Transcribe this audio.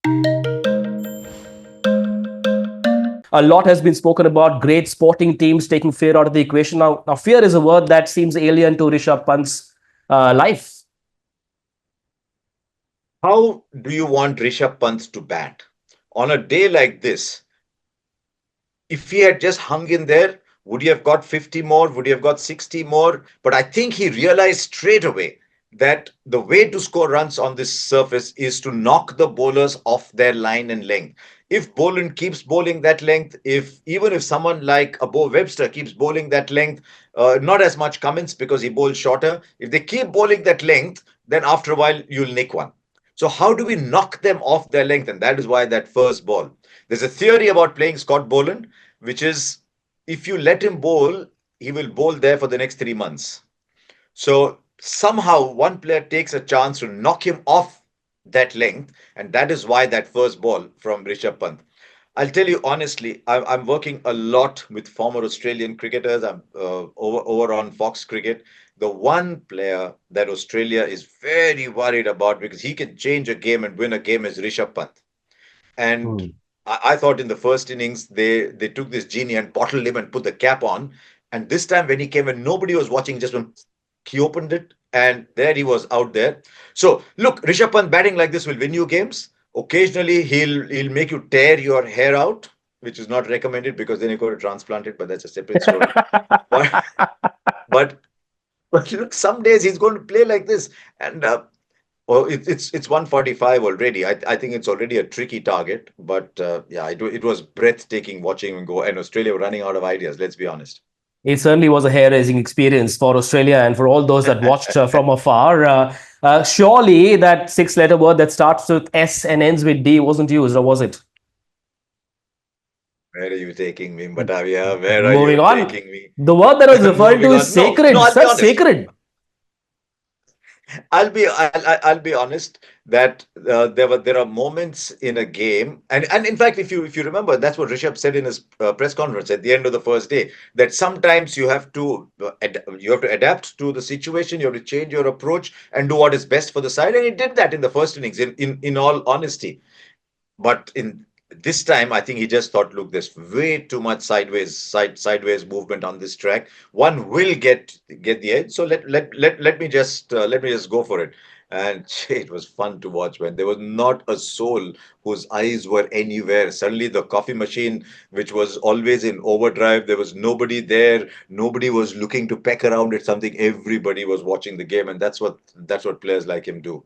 A lot has been spoken about great sporting teams taking fear out of the equation. Now fear is a word that seems alien to Rishabh Pant's life. How do you want Rishabh Pant to bat? On a day like this, if he had just hung in there, would he have got 50 more? Would he have got 60 more? But I think he realized straight away that the way to score runs on this surface is to knock the bowlers off their line and length. If Boland keeps bowling that length, if even if someone like Abo Webster keeps bowling that length, not as much Cummins because he bowls shorter. If they keep bowling that length, then after a while you'll nick one. So how do we knock them off their length? And that is why that first ball. There's a theory about playing Scott Boland, which is if you let him bowl, he will bowl there for the next 3 months. So somehow one player takes a chance to knock him off that length, and that is why that first ball from Rishabh Pant. I'll tell you honestly, I'm working a lot with former Australian cricketers. I'm over on Fox Cricket. The one player that Australia is very worried about because he can change a game and win a game is Rishabh Pant. And Hmm. I thought in the first innings they took this genie and bottled him and put the cap on. And this time when he came and nobody was watching, just when he opened it and there he was out there. So look, Rishabh Pant batting like this will win you games. Occasionally he'll make you tear your hair out, which is not recommended because then you got to transplant it, but that's a separate story. But but but look, some days he's going to play like this, and well, it's 145 already. I think it's already a tricky target, but yeah, it was breathtaking watching him go. And Australia were running out of ideas. Let's be honest. It certainly was a hair-raising experience for Australia and for all those that watched from afar. Surely that six-letter word that starts with S and ends with D wasn't used, or was it? Where are you taking me, Batavia? Where are Moving you on. taking me? The word that I was referring to Moving is on. No, no. sacred. I'll be Sir, honest. sacred. I'll be honest that there are moments in a game, and in fact, if you remember, that's what Rishabh said in his press conference at the end of the first day, that sometimes you have to adapt to the situation, you have to change your approach and do what is best for the side, and he did that in the first innings. In all honesty, but in this time, I think he just thought, look, there's way too much sideways movement on this track. One will get the edge. So let me just go for it. And it was fun to watch when there was not a soul whose eyes were anywhere. Suddenly, the coffee machine, which was always in overdrive, there was nobody there. Nobody was looking to peck around at something. Everybody was watching the game, and that's what players like him do.